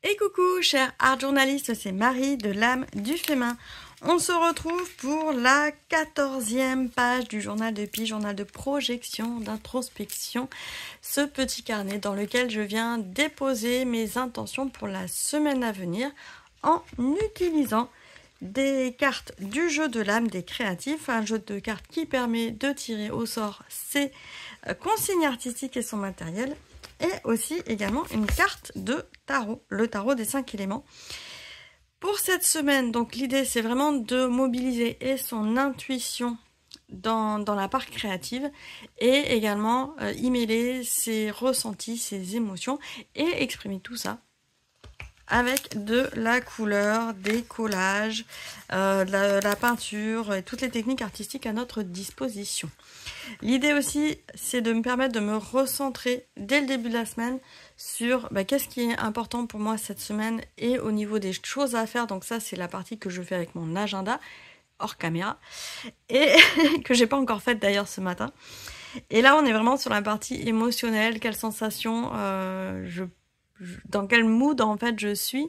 Et coucou chers art journalistes, c'est Marie de l'âme du féminin. On se retrouve pour la 14e page du journal de Pi, journal de projection, d'introspection. Ce petit carnet dans lequel je viens déposer mes intentions pour la semaine à venir en utilisant des cartes du jeu de l'âme des créatifs, un jeu de cartes qui permet de tirer au sort ses consignes artistiques et son matériel. Et aussi également une carte de tarot, le tarot des 5 éléments. Pour cette semaine, donc l'idée c'est vraiment de mobiliser et son intuition dans la part créative et également y mêler ses ressentis, ses émotions et exprimer tout ça avec de la couleur, des collages, la peinture et toutes les techniques artistiques à notre disposition. L'idée aussi, c'est de me permettre de me recentrer dès le début de la semaine sur qu'est-ce qui est important pour moi cette semaine et au niveau des choses à faire. Donc ça, c'est la partie que je fais avec mon agenda, hors caméra, et que j'ai pas encore faite d'ailleurs ce matin. Et là, on est vraiment sur la partie émotionnelle, quelles sensations dans quel mood en fait je suis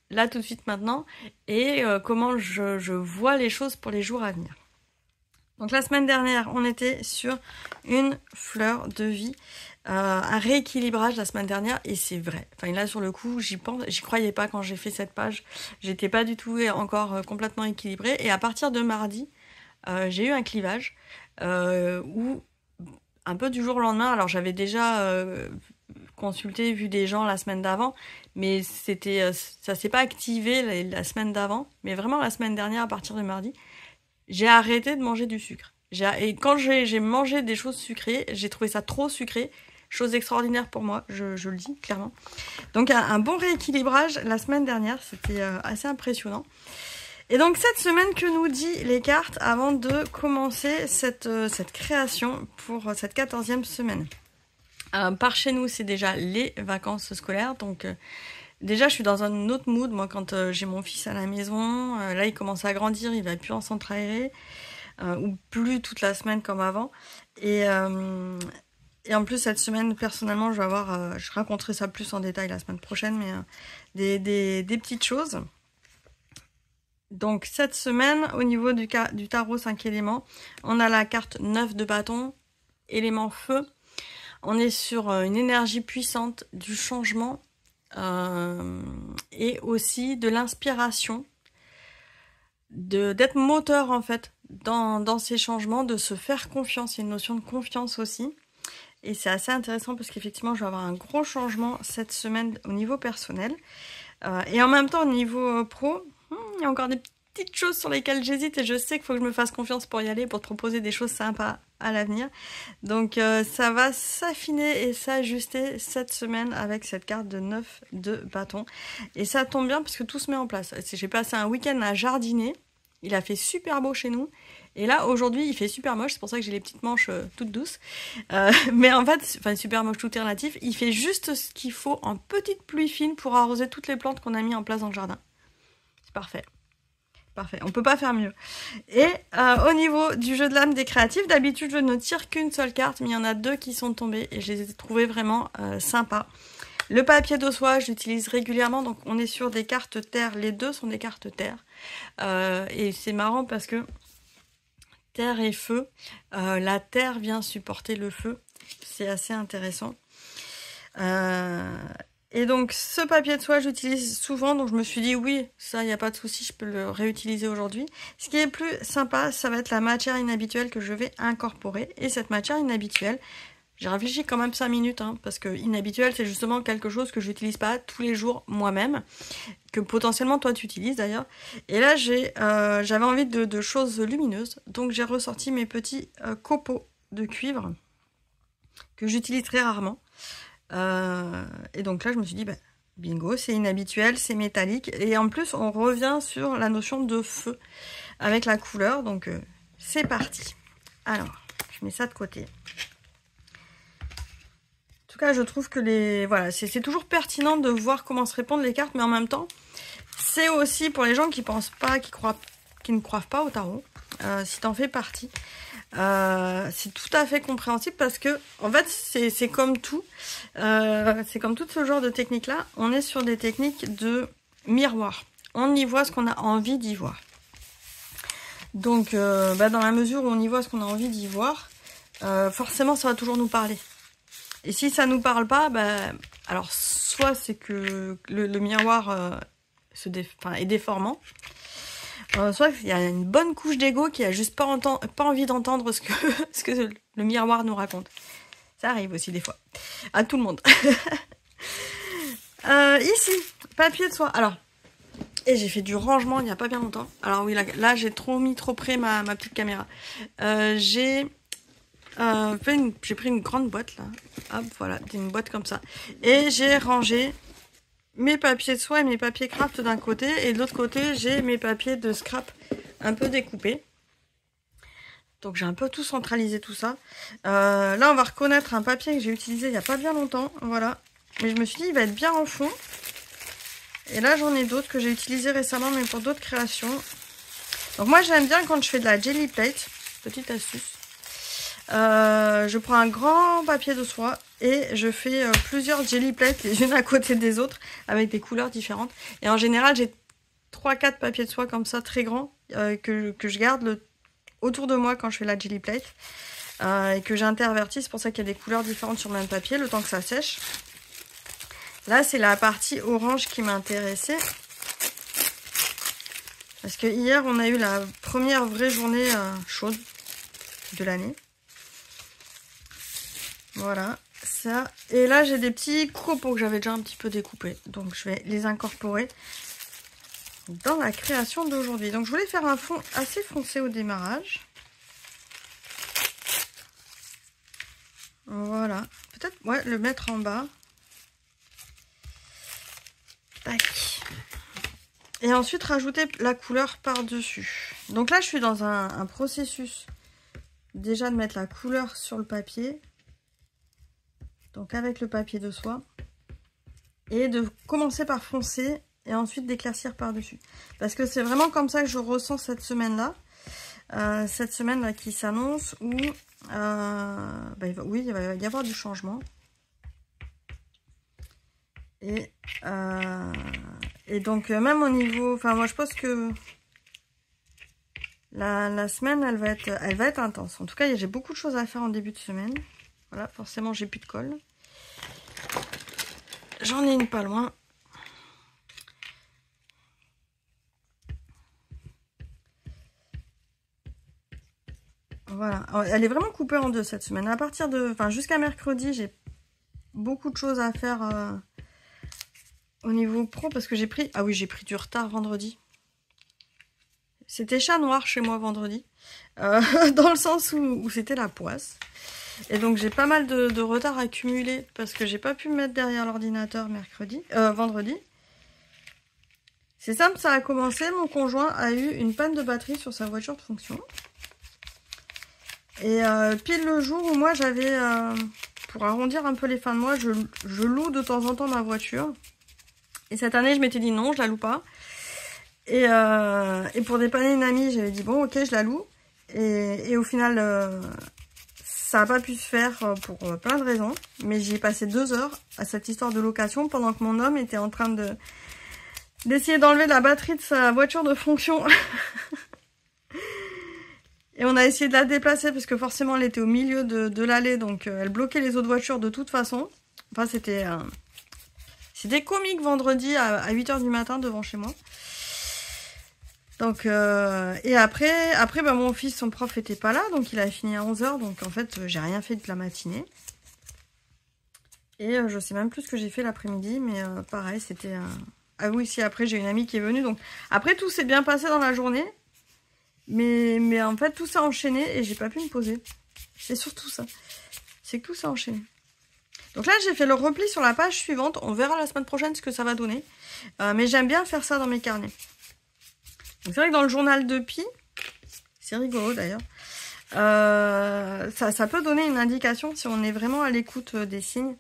là tout de suite maintenant et comment je vois les choses pour les jours à venir. Donc la semaine dernière on était sur une fleur de vie, un rééquilibrage la semaine dernière et c'est vrai. Enfin là sur le coup j'y croyais pas quand j'ai fait cette page, j'étais pas du tout encore complètement équilibrée et à partir de mardi j'ai eu un clivage où un peu du jour au lendemain, alors j'avais déjà consulté, vu des gens la semaine d'avant, mais ça s'est pas activé la semaine d'avant, mais vraiment la semaine dernière à partir de mardi, j'ai arrêté de manger du sucre. Et quand j'ai mangé des choses sucrées, j'ai trouvé ça trop sucré, chose extraordinaire pour moi, je le dis clairement. Donc un bon rééquilibrage la semaine dernière, c'était assez impressionnant. Et donc cette semaine, que nous dit les cartes avant de commencer cette création pour cette 14e semaine? Par chez nous, c'est déjà les vacances scolaires, donc déjà je suis dans un autre mood, moi quand j'ai mon fils à la maison, là il commence à grandir, il va plus en centre aéré, ou plus toute la semaine comme avant, et en plus cette semaine, personnellement, je vais avoir, je raconterai ça plus en détail la semaine prochaine, mais des petites choses. Donc cette semaine, au niveau du tarot 5 éléments, on a la carte 9 de bâton, élément feu. On est sur une énergie puissante du changement et aussi de l'inspiration, d'être moteur en fait dans ces changements, de se faire confiance. Il y a une notion de confiance aussi. Et c'est assez intéressant parce qu'effectivement, je vais avoir un gros changement cette semaine au niveau personnel. Et en même temps, au niveau pro, il y a encore des petites choses sur lesquelles j'hésite et je sais qu'il faut que je me fasse confiance pour y aller, pour te proposer des choses sympas à l'avenir. Donc ça va s'affiner et s'ajuster cette semaine avec cette carte de 9 de bâton. Et ça tombe bien parce que tout se met en place. J'ai passé un week-end à jardiner. Il a fait super beau chez nous. Et là, aujourd'hui, il fait super moche. C'est pour ça que j'ai les petites manches toutes douces. Mais en fait, enfin super moche, tout est relatif. Il fait juste ce qu'il faut en petite pluie fine pour arroser toutes les plantes qu'on a mis en place dans le jardin. C'est parfait. Parfait, on peut pas faire mieux. Et au niveau du jeu de l'âme des créatifs, d'habitude je ne tire qu'une seule carte, mais il y en a deux qui sont tombées et je les ai trouvées vraiment sympas. Le papier de soie, je l'utilise régulièrement, donc on est sur des cartes terre, les deux sont des cartes terre. Et c'est marrant parce que terre et feu, la terre vient supporter le feu, c'est assez intéressant. Et donc ce papier de soie j'utilise souvent, donc je me suis dit oui, ça il n'y a pas de souci, je peux le réutiliser aujourd'hui. Ce qui est plus sympa, ça va être la matière inhabituelle que je vais incorporer. Et cette matière inhabituelle, j'ai réfléchi quand même 5 minutes, parce que inhabituel c'est justement quelque chose que je n'utilise pas tous les jours moi-même, que potentiellement toi tu utilises d'ailleurs. Et là j'avais envie de choses lumineuses, donc j'ai ressorti mes petits copeaux de cuivre que j'utilise très rarement. Et donc là je me suis dit bingo, c'est inhabituel, c'est métallique et en plus on revient sur la notion de feu avec la couleur, donc c'est parti. Alors je mets ça de côté. En tout cas je trouve que voilà, c'est toujours pertinent de voir comment se répondent les cartes, mais en même temps c'est aussi pour les gens qui pensent pas, qui ne croient pas au tarot, si t'en fais partie. C'est tout à fait compréhensible parce que, en fait, c'est comme tout. C'est comme tout ce genre de technique-là. On est sur des techniques de miroir. On y voit ce qu'on a envie d'y voir. Donc, dans la mesure où on y voit ce qu'on a envie d'y voir, forcément, ça va toujours nous parler. Et si ça nous parle pas, alors soit c'est que le miroir est déformant, soit il y a une bonne couche d'ego qui a juste pas envie d'entendre ce que le miroir nous raconte. Ça arrive aussi des fois, à tout le monde. Ici, papier de soie. Alors, et j'ai fait du rangement il n'y a pas bien longtemps. Alors oui, là j'ai mis trop près ma petite caméra. J'ai pris une grande boîte là. Hop, voilà, une boîte comme ça. Et j'ai rangé mes papiers de soie et mes papiers craft d'un côté. Et de l'autre côté, j'ai mes papiers de scrap un peu découpés. Donc j'ai un peu tout centralisé tout ça. Là, on va reconnaître un papier que j'ai utilisé il n'y a pas bien longtemps. Voilà. Mais je me suis dit, il va être bien en fond. Et là, j'en ai d'autres que j'ai utilisés récemment, mais pour d'autres créations. Donc moi, j'aime bien quand je fais de la jelly plate. Petite astuce. Je prends un grand papier de soie et je fais plusieurs jelly plates les unes à côté des autres avec des couleurs différentes. Et en général, j'ai 3-4 papiers de soie comme ça, très grands, que je garde autour de moi quand je fais la jelly plate et que j'intervertis. C'est pour ça qu'il y a des couleurs différentes sur le même papier, le temps que ça sèche. Là, c'est la partie orange qui m'intéressait. Parce que hier, on a eu la première vraie journée chaude de l'année. Voilà, ça. Et là, j'ai des petits copeaux que j'avais déjà un petit peu découpés. Donc, je vais les incorporer dans la création d'aujourd'hui. Donc, je voulais faire un fond assez foncé au démarrage. Voilà. Peut-être, ouais, le mettre en bas. Tac. Et ensuite, rajouter la couleur par-dessus. Donc là, je suis dans un processus déjà de mettre la couleur sur le papier. Donc avec le papier de soie. Et de commencer par foncer et ensuite d'éclaircir par-dessus. Parce que c'est vraiment comme ça que je ressens cette semaine-là. Cette semaine-là qui s'annonce où oui, il va y avoir du changement. Et donc même au niveau... Enfin moi je pense que la semaine elle va être intense. En tout cas j'ai beaucoup de choses à faire en début de semaine. Voilà, forcément j'ai plus de colle. J'en ai une pas loin. Voilà, elle est vraiment coupée en deux cette semaine. À partir de, enfin jusqu'à mercredi, j'ai beaucoup de choses à faire au niveau pro parce que j'ai pris du retard vendredi. C'était chat noir chez moi vendredi, dans le sens où c'était la poisse. Et donc j'ai pas mal de retard accumulé parce que j'ai pas pu me mettre derrière l'ordinateur vendredi. C'est simple, ça a commencé, mon conjoint a eu une panne de batterie sur sa voiture de fonction. Et pile le jour où moi j'avais, pour arrondir un peu les fins de mois, je loue de temps en temps ma voiture. Et cette année je m'étais dit non, je la loue pas. Et pour dépanner une amie, j'avais dit bon ok je la loue. Et au final... ça n'a pas pu se faire pour plein de raisons, mais j'y ai passé 2 heures à cette histoire de location pendant que mon homme était en train d'essayer d'enlever la batterie de sa voiture de fonction. Et on a essayé de la déplacer parce que forcément elle était au milieu de l'allée, donc elle bloquait les autres voitures de toute façon. Enfin c'était comique vendredi à 8 h du matin devant chez moi. Donc, et après mon fils, son prof était pas là, donc il a fini à 11 h, donc en fait, j'ai rien fait de la matinée. Et je sais même plus ce que j'ai fait l'après-midi, mais pareil, c'était... Ah oui, si, après, j'ai une amie qui est venue, donc... Après, tout s'est bien passé dans la journée, mais en fait, tout s'est enchaîné et j'ai pas pu me poser. C'est surtout ça. C'est que tout s'est enchaîné. Donc là, j'ai fait le repli sur la page suivante. On verra la semaine prochaine ce que ça va donner. Mais j'aime bien faire ça dans mes carnets. C'est vrai que dans le journal de Pi, c'est rigolo d'ailleurs, ça peut donner une indication si on est vraiment à l'écoute des signes,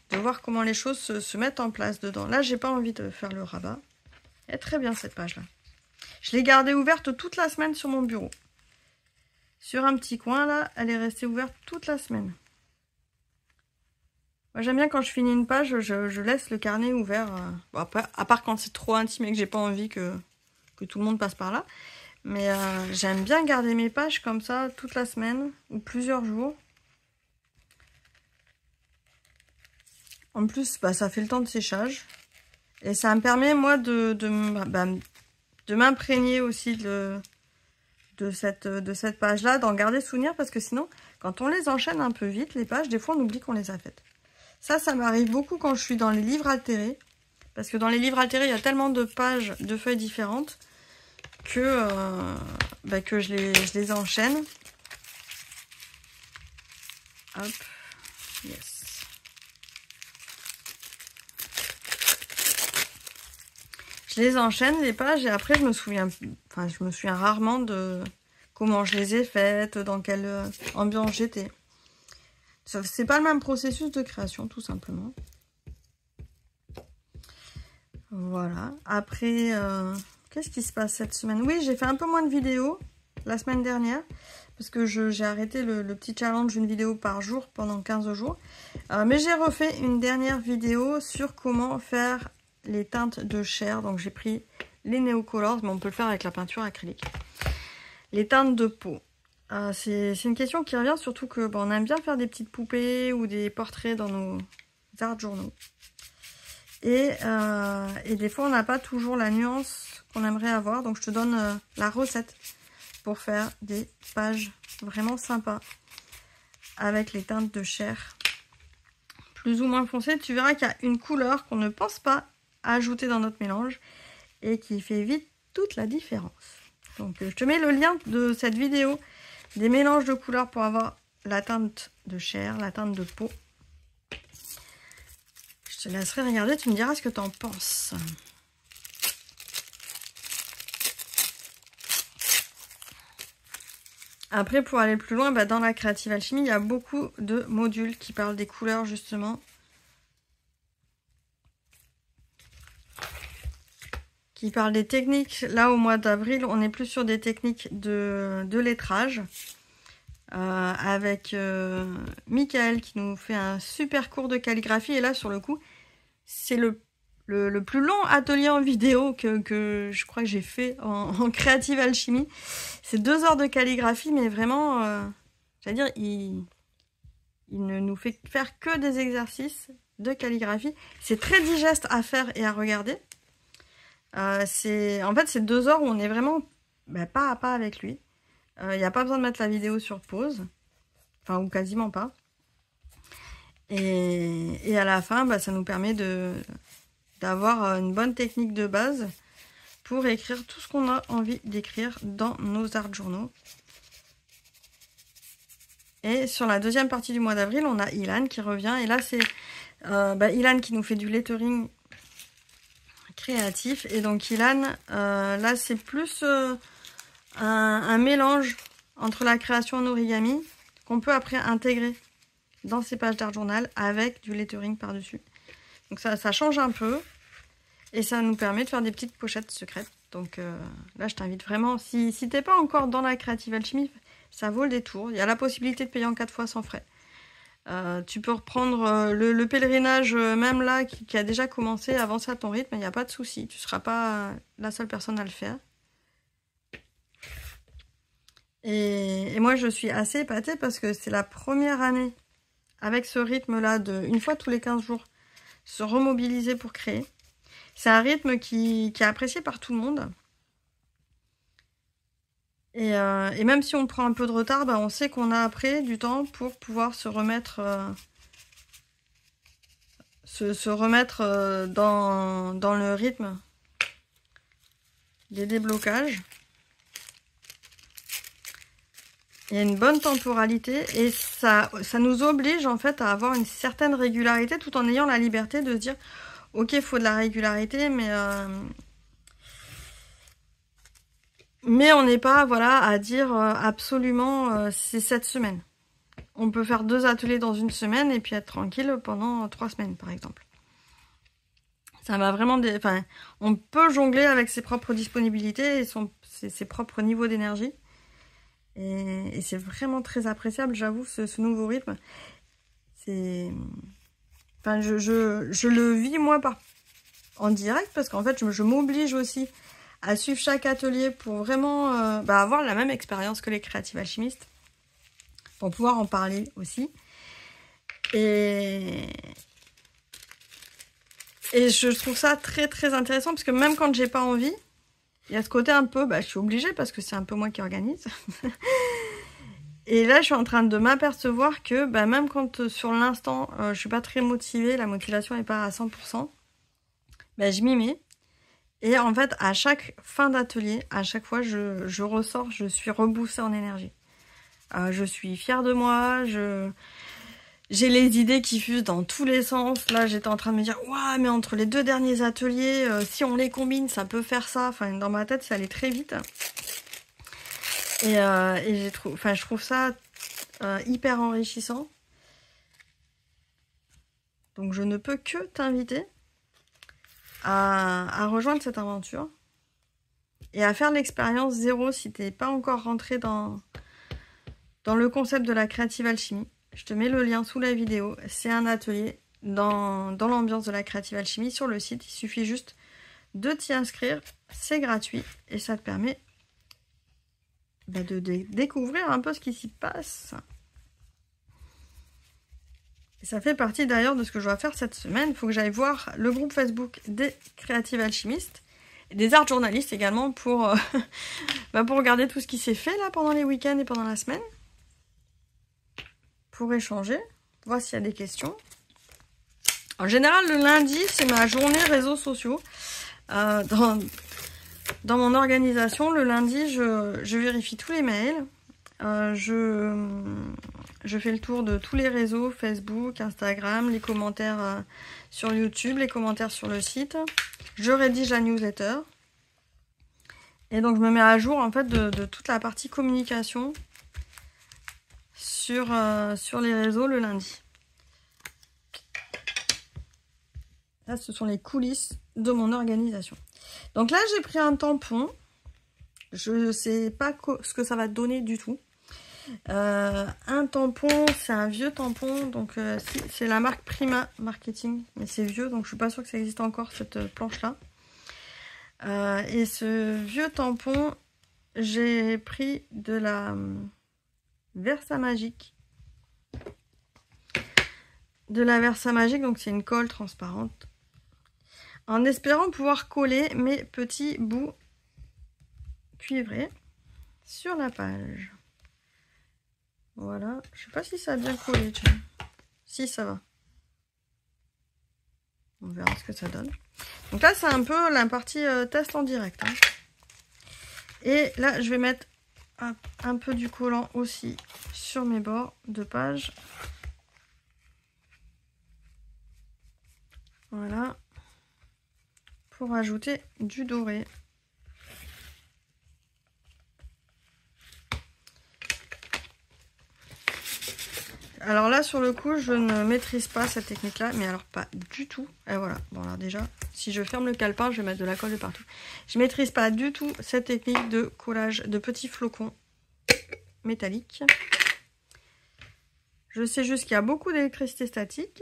de voir comment les choses se mettent en place dedans. Là, j'ai pas envie de faire le rabat. Elle est très bien cette page-là. Je l'ai gardée ouverte toute la semaine sur mon bureau. sur un petit coin là, elle est restée ouverte toute la semaine. Moi j'aime bien quand je finis une page, je laisse le carnet ouvert. Bon, après, à part quand c'est trop intime et que j'ai pas envie que tout le monde passe par là. Mais j'aime bien garder mes pages comme ça toute la semaine ou plusieurs jours. En plus, bah, ça fait le temps de séchage. Et ça me permet, moi, de m'imprégner aussi de cette page-là, d'en garder souvenir. Parce que sinon, quand on les enchaîne un peu vite, les pages, des fois, on oublie qu'on les a faites. Ça m'arrive beaucoup quand je suis dans les livres altérés. Parce que dans les livres altérés, il y a tellement de pages, de feuilles différentes que je les enchaîne. Hop, yes. Je les enchaîne les pages et après je me souviens rarement de comment je les ai faites, dans quelle ambiance j'étais. C'est pas le même processus de création tout simplement. Voilà. Après, qu'est-ce qui se passe cette semaine? Oui, j'ai fait un peu moins de vidéos la semaine dernière parce que j'ai arrêté le petit challenge d'une vidéo par jour pendant 15 jours. Mais j'ai refait une dernière vidéo sur comment faire les teintes de chair. Donc j'ai pris les Neocolors, mais on peut le faire avec la peinture acrylique. Les teintes de peau. C'est une question qui revient, surtout que on aime bien faire des petites poupées ou des portraits dans nos arts journaux. Et des fois, on n'a pas toujours la nuance qu'on aimerait avoir. Donc, je te donne la recette pour faire des pages vraiment sympas avec les teintes de chair plus ou moins foncées. Tu verras qu'il y a une couleur qu'on ne pense pas ajouter dans notre mélange et qui fait vite toute la différence. Donc, je te mets le lien de cette vidéo des mélanges de couleurs pour avoir la teinte de chair, la teinte de peau. Je te laisserai regarder, tu me diras ce que tu en penses. Après, pour aller plus loin, dans la Creative Alchemy, il y a beaucoup de modules qui parlent des couleurs, justement. Qui parlent des techniques. Là, au mois d'avril, on est plus sur des techniques de lettrage. Avec Michael qui nous fait un super cours de calligraphie. Et là, sur le coup, c'est le plus long atelier en vidéo que je crois que j'ai fait en Creative Alchemy. C'est 2 heures de calligraphie, mais vraiment, c'est-à-dire, il ne nous fait faire que des exercices de calligraphie. C'est très digeste à faire et à regarder. En fait, c'est 2 heures où on est vraiment pas à pas avec lui. Il n'y a pas besoin de mettre la vidéo sur pause. Enfin, ou quasiment pas. Et à la fin, ça nous permet d'avoir une bonne technique de base pour écrire tout ce qu'on a envie d'écrire dans nos art journaux. Et sur la deuxième partie du mois d'avril, on a Ilan qui revient. Et là, c'est Ilan qui nous fait du lettering créatif. Et donc Ilan, là, c'est plus un mélange entre la création en origami qu'on peut après intégrer dans ces pages d'art journal avec du lettering par-dessus. Donc ça change un peu et ça nous permet de faire des petites pochettes secrètes. Donc là, je t'invite vraiment, si t'es pas encore dans la Creative Alchemy, ça vaut le détour. Il y a la possibilité de payer en 4 fois sans frais. Tu peux reprendre le pèlerinage, même là, qui a déjà commencé, avancer à ton rythme, il n'y a pas de souci. Tu ne seras pas la seule personne à le faire. Et moi, je suis assez épatée parce que c'est la première année avec ce rythme-là de une fois tous les 15 jours se remobiliser pour créer. C'est un rythme qui est apprécié par tout le monde. Et même si on prend un peu de retard, on sait qu'on a après du temps pour pouvoir se remettre, dans le rythme des déblocages. Il y a une bonne temporalité et ça nous oblige en fait à avoir une certaine régularité tout en ayant la liberté de se dire ok, il faut de la régularité, mais on n'est pas à dire absolument c'est cette semaine. On peut faire 2 ateliers dans une semaine et puis être tranquille pendant 3 semaines par exemple. Ça va vraiment on peut jongler avec ses propres disponibilités et ses propres niveaux d'énergie. Et c'est vraiment très appréciable, j'avoue, ce nouveau rythme. Enfin, je le vis, moi, en direct, parce qu'en fait, je m'oblige aussi à suivre chaque atelier pour vraiment avoir la même expérience que les créatives alchimistes, pour pouvoir en parler aussi. Et je trouve ça très très intéressant, parce que même quand j'ai pas envie, il y a ce côté un peu, je suis obligée, parce que c'est un peu moi qui organise. Et là, je suis en train de m'apercevoir que même quand sur l'instant, je suis pas très motivée, la motivation n'est pas à 100%, je m'y mets. Et en fait, à chaque fin d'atelier, à chaque fois, je ressors, je suis reboostée en énergie. Je suis fière de moi, j'ai les idées qui fusent dans tous les sens. Là, j'étais en train de me dire, waouh, mais entre les 2 derniers ateliers, si on les combine, ça peut faire ça. Enfin, dans ma tête, ça allait très vite. Et je trouve ça hyper enrichissant. Donc, je ne peux que t'inviter à rejoindre cette aventure et à faire l'expérience 0 si tu n'es pas encore rentré dans le concept de la créative alchimie. Je te mets le lien sous la vidéo. C'est un atelier dans l'ambiance de la créative alchimie sur le site. Il suffit juste de t'y inscrire. C'est gratuit et ça te permet de découvrir un peu ce qui s'y passe. Et ça fait partie d'ailleurs de ce que je dois faire cette semaine. Il faut que j'aille voir le groupe Facebook des créatives alchimistes et des art journalistes également pour regarder tout ce qui s'est fait là pendant les week-ends et pendant la semaine. Pour échanger, voir s'il y a des questions. En général, le lundi, c'est ma journée réseaux sociaux. Dans mon organisation, le lundi, je vérifie tous les mails. Je fais le tour de tous les réseaux, Facebook, Instagram, les commentaires sur YouTube, les commentaires sur le site. Je rédige la newsletter. Et donc, je me mets à jour en fait de toute la partie communication sur les réseaux le lundi. Là, ce sont les coulisses de mon organisation. Donc là, j'ai pris un tampon. Je ne sais pas ce que ça va donner du tout. Un tampon, c'est un vieux tampon. Donc, c'est la marque Prima Marketing. Mais c'est vieux, donc je ne suis pas sûre que ça existe encore, cette planche-là. Et ce vieux tampon, j'ai pris de la Versa Magique. De la Versa Magique, donc c'est une colle transparente. En espérant pouvoir coller mes petits bouts cuivrés sur la page. Voilà, je sais pas si ça a bien collé, tiens. Si, ça va. On verra ce que ça donne. Donc là, c'est un peu la partie test en direct. Hein. Et là, je vais mettre un peu du collant aussi sur mes bords de page. Voilà. Pour ajouter du doré. Alors là, sur le coup, je ne maîtrise pas cette technique-là, mais alors pas du tout. Et voilà. Bon, alors déjà, si je ferme le calepin, je vais mettre de la colle de partout. Je ne maîtrise pas du tout cette technique de collage de petits flocons métalliques. Je sais juste qu'il y a beaucoup d'électricité statique.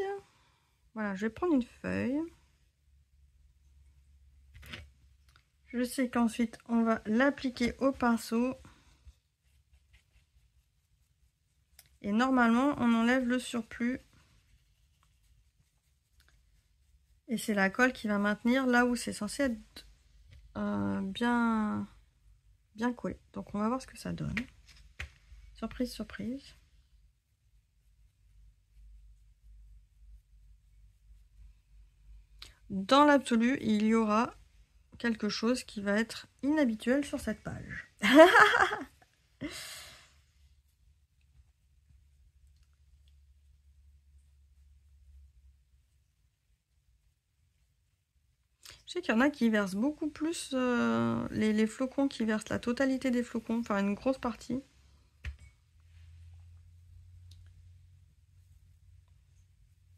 Voilà, je vais prendre une feuille. Je sais qu'ensuite, on va l'appliquer au pinceau. Et normalement, on enlève le surplus. Et c'est la colle qui va maintenir là où c'est censé être bien collé. Donc, on va voir ce que ça donne. Surprise, surprise. Dans l'absolu, il y aura quelque chose qui va être inhabituel sur cette page. Je sais qu'il y en a qui versent beaucoup plus les flocons, qui versent la totalité des flocons, enfin une grosse partie.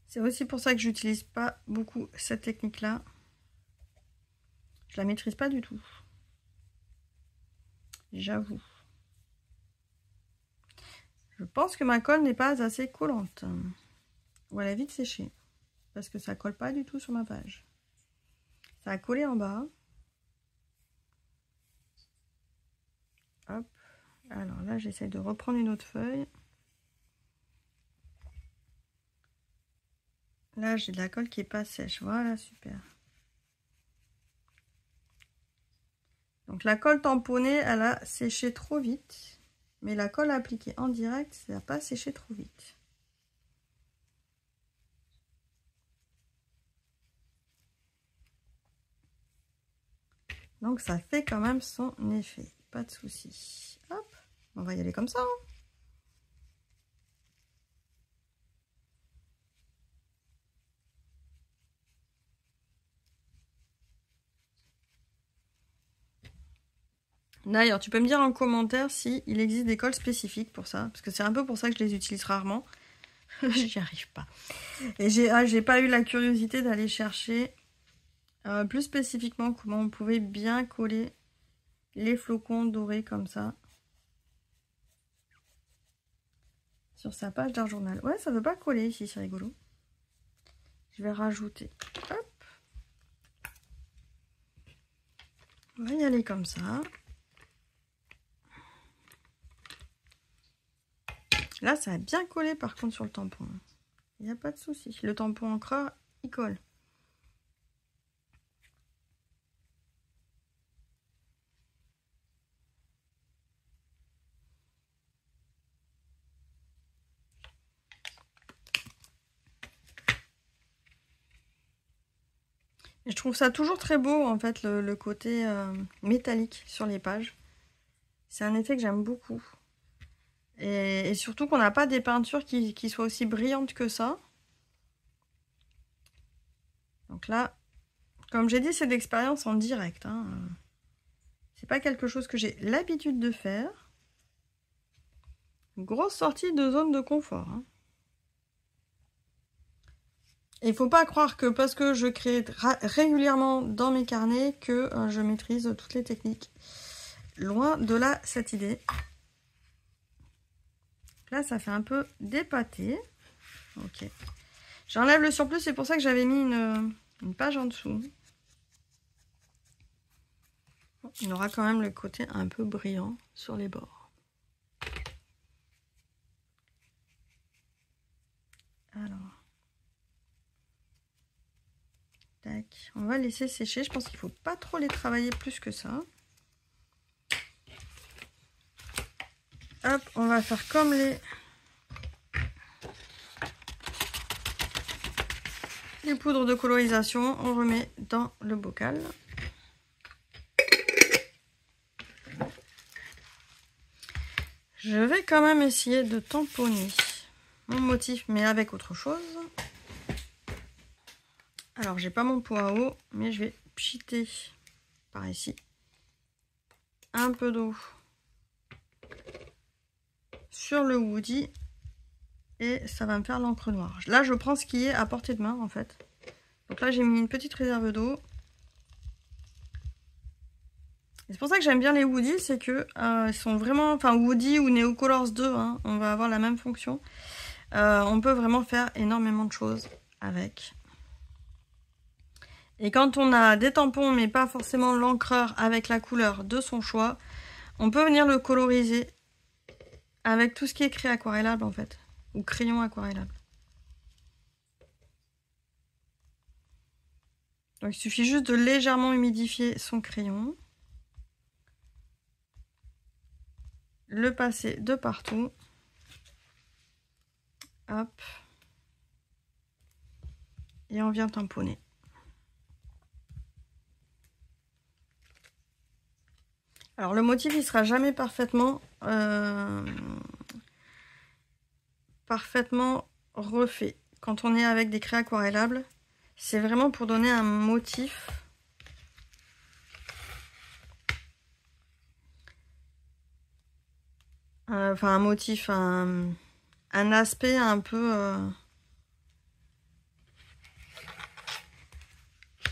C'est aussi pour ça que j'utilise pas beaucoup cette technique-là. Je la maîtrise pas du tout. J'avoue. Je pense que ma colle n'est pas assez collante. Ou elle a vite séché. Parce que ça colle pas du tout sur ma page. Ça a collé en bas. Hop. Alors là, j'essaie de reprendre une autre feuille. Là, j'ai de la colle qui est pas sèche. Voilà, super. Donc la colle tamponnée, elle a séché trop vite. Mais la colle appliquée en direct, ça n'a pas séché trop vite. Donc ça fait quand même son effet. Pas de souci. Hop, on va y aller comme ça. Hein. D'ailleurs, tu peux me dire en commentaire s'il existe des colles spécifiques pour ça. Parce que c'est un peu pour ça que je les utilise rarement. J'y arrive pas. Et j'ai pas eu la curiosité d'aller chercher plus spécifiquement comment on pouvait bien coller les flocons dorés comme ça. Sur sa page d'art journal. Ouais, ça veut pas coller ici, c'est rigolo. Je vais rajouter. Hop. On va y aller comme ça. Là, ça a bien collé par contre sur le tampon. Il n'y a pas de souci. Le tampon encreur, il colle. Et je trouve ça toujours très beau en fait, le côté métallique sur les pages. C'est un effet que j'aime beaucoup. Et surtout qu'on n'a pas des peintures qui soient aussi brillantes que ça. Donc là, comme j'ai dit, c'est de l'expérience en direct. Hein. C'est pas quelque chose que j'ai l'habitude de faire. Grosse sortie de zone de confort. Hein. Il ne faut pas croire que parce que je crée régulièrement dans mes carnets que je maîtrise toutes les techniques. Loin de là, cette idée. Là, ça fait un peu dépâté. Ok. J'enlève le surplus, c'est pour ça que j'avais mis une page en dessous. Il aura quand même le côté un peu brillant sur les bords. Alors. Tac. On va laisser sécher. Je pense qu'il ne faut pas trop les travailler plus que ça. Hop, on va faire comme les poudres de colorisation. On remet dans le bocal. Je vais quand même essayer de tamponner mon motif, mais avec autre chose. Alors, j'ai pas mon pot à eau, mais je vais pchiter par ici un peu d'eau sur le Woody et ça va me faire l'encre noire. Là, je prends ce qui est à portée de main en fait. Donc là, j'ai mis une petite réserve d'eau. C'est pour ça que j'aime bien les Woody, c'est que ils sont vraiment, enfin Woody ou Neocolors 2, hein, on va avoir la même fonction. On peut vraiment faire énormément de choses avec. Et quand on a des tampons, mais pas forcément l'encreur avec la couleur de son choix, on peut venir le coloriser avec tout ce qui est craie aquarellable en fait, ou crayon aquarellable. Donc il suffit juste de légèrement humidifier son crayon. Le passer de partout. Hop. Et on vient tamponner. Alors le motif il sera jamais parfaitement refait. Quand on est avec des craies aquarellables, c'est vraiment pour donner un motif un aspect un peu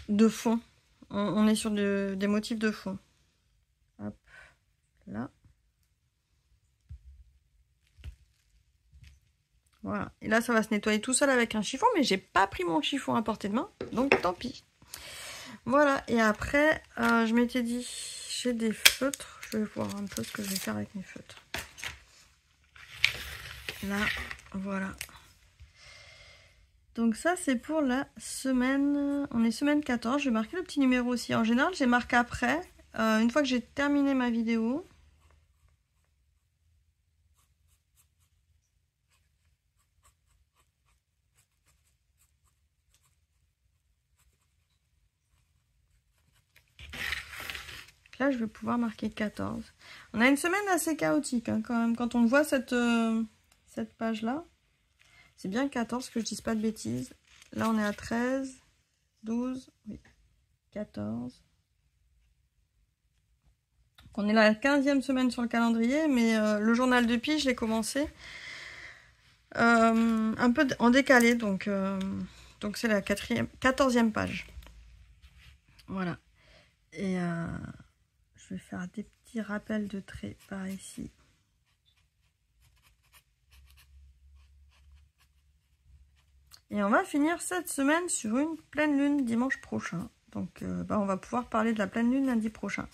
de fond. On est sur des motifs de fond. Hop, là. Voilà. Et là, ça va se nettoyer tout seul avec un chiffon, mais j'ai pas pris mon chiffon à portée de main, donc tant pis. Voilà. Et après, je m'étais dit, j'ai des feutres. Je vais voir un peu ce que je vais faire avec mes feutres. Là, voilà. Donc ça, c'est pour la semaine... On est semaine 14. Je vais marquer le petit numéro aussi. En général, j'ai marqué après, une fois que j'ai terminé ma vidéo. Là, je vais pouvoir marquer 14. On a une semaine assez chaotique, hein, quand même. Quand on voit cette page-là, c'est bien 14, que je dise pas de bêtises. Là, on est à 13, 12, oui, 14. On est la 15e semaine sur le calendrier, mais le journal de pige, je l'ai commencé un peu en décalé, donc c'est la 14e page. Voilà. Et je vais faire des petits rappels de traits par ici. Et on va finir cette semaine sur une pleine lune dimanche prochain. Donc on va pouvoir parler de la pleine lune lundi prochain.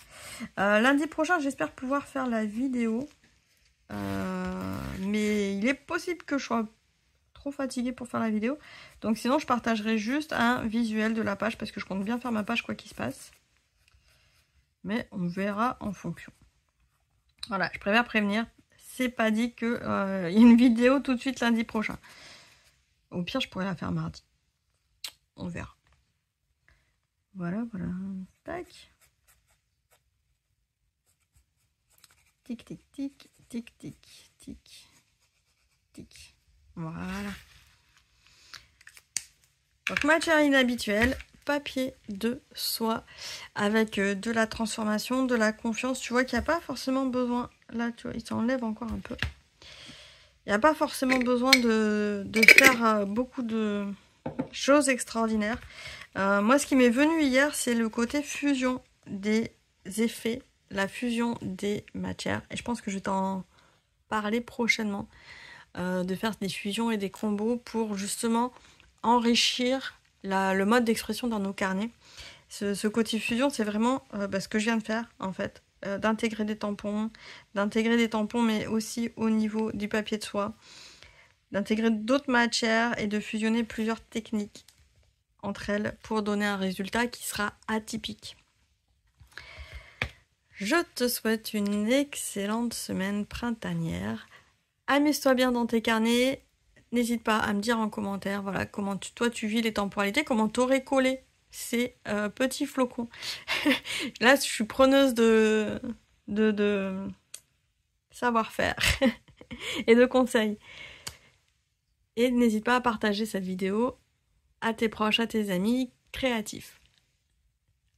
Lundi prochain, j'espère pouvoir faire la vidéo. Mais il est possible que je sois trop fatiguée pour faire la vidéo. Donc sinon, je partagerai juste un visuel de la page parce que je compte bien faire ma page quoi qu'il se passe. Mais on verra en fonction. Voilà, je préfère prévenir. C'est pas dit qu'il y a une vidéo tout de suite lundi prochain. Au pire, je pourrais la faire mardi. On verra. Voilà, voilà. Tac. Tic, tic, tic, tic, tic, tic, tic. Voilà. Donc, matière inhabituelle, papier de soie avec de la transformation, de la confiance. Tu vois qu'il n'y a pas forcément besoin... Là, tu vois, il s'enlève encore un peu. Il n'y a pas forcément besoin de faire beaucoup de choses extraordinaires. Moi, ce qui m'est venu hier, c'est le côté fusion des effets, la fusion des matières. Et je pense que je vais t'en parler prochainement, de faire des fusions et des combos pour justement enrichir le mode d'expression dans nos carnets. Ce côté fusion, c'est vraiment ce que je viens de faire, en fait. D'intégrer des tampons, mais aussi au niveau du papier de soie, d'intégrer d'autres matières et de fusionner plusieurs techniques entre elles pour donner un résultat qui sera atypique. Je te souhaite une excellente semaine printanière. Amuse-toi bien dans tes carnets. N'hésite pas à me dire en commentaire voilà, comment toi tu vis les temporalités, comment tu aurais collé ces petits flocons. Là, je suis preneuse de savoir-faire et de conseils. Et n'hésite pas à partager cette vidéo à tes proches, à tes amis créatifs.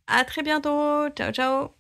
À très bientôt. Ciao, ciao.